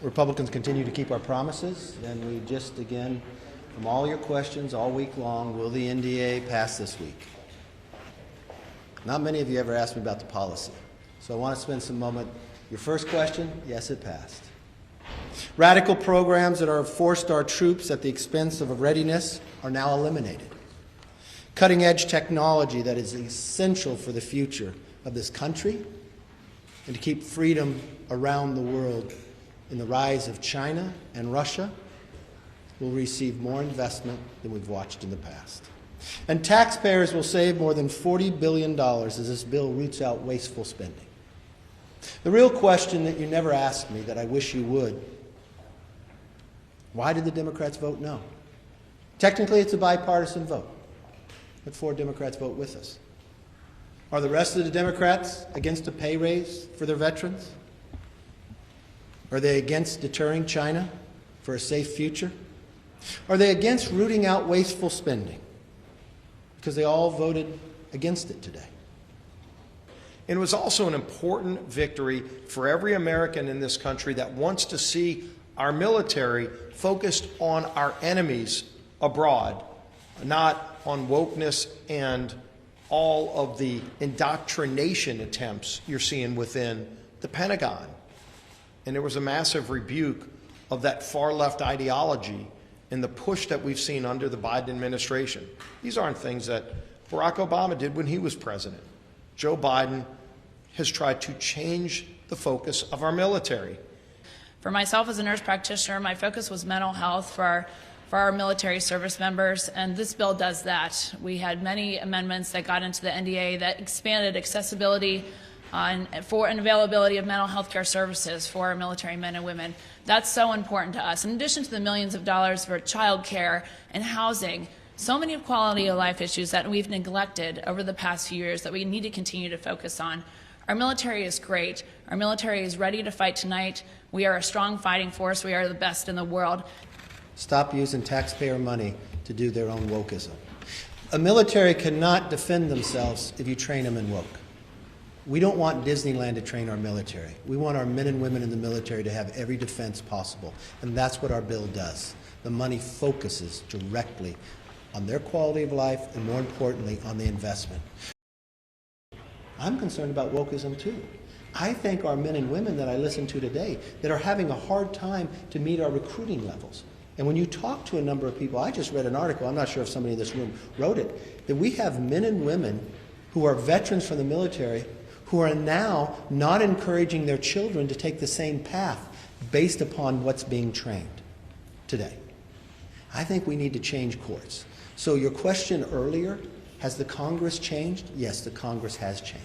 Republicans continue to keep our promises, and we just, again, from all your questions all week long, will the NDAA pass this week? Not many of you ever asked me about the policy, so I want to spend some moment. Your first question, yes, it passed. Radical programs that have forced our troops at the expense of readiness are now eliminated. Cutting-edge technology that is essential for the future of this country and to keep freedom around the world in the rise of China and Russia will receive more investment than we've watched in the past. And taxpayers will save more than $40 billion as this bill roots out wasteful spending. The real question that you never asked me that I wish you would: why did the Democrats vote no? Technically, it's a bipartisan vote, but 4 Democrats vote with us. Are the rest of the Democrats against a pay raise for their veterans? Are they against deterring China for a safe future? Are they against rooting out wasteful spending? Because they all voted against it today. And it was also an important victory for every American in this country that wants to see our military focused on our enemies abroad, not on wokeness and all of the indoctrination attempts you're seeing within the Pentagon. And there was a massive rebuke of that far-left ideology and the push that we've seen under the Biden administration. These aren't things that Barack Obama did when he was president. Joe Biden has tried to change the focus of our military. For myself as a nurse practitioner, my focus was mental health for our military service members, and this bill does that. We had many amendments that got into the NDAA that expanded accessibility and availability of mental health care services for our military men and women. That's so important to us. In addition to the millions of dollars for child care and housing, so many quality of life issues that we've neglected over the past few years that we need to continue to focus on. Our military is great. Our military is ready to fight tonight. We are a strong fighting force. We are the best in the world. Stop using taxpayer money to do their own wokeism. A military cannot defend themselves if you train them in woke. We don't want Disneyland to train our military. We want our men and women in the military to have every defense possible, and that's what our bill does. The money focuses directly on their quality of life and, more importantly, on the investment. I'm concerned about wokeism too. I think our men and women that I listen to today that are having a hard time to meet our recruiting levels. And when you talk to a number of people, I just read an article, I'm not sure if somebody in this room wrote it, that we have men and women who are veterans from the military who are now not encouraging their children to take the same path based upon what's being trained today. I think we need to change course. So your question earlier, has the Congress changed? Yes, the Congress has changed.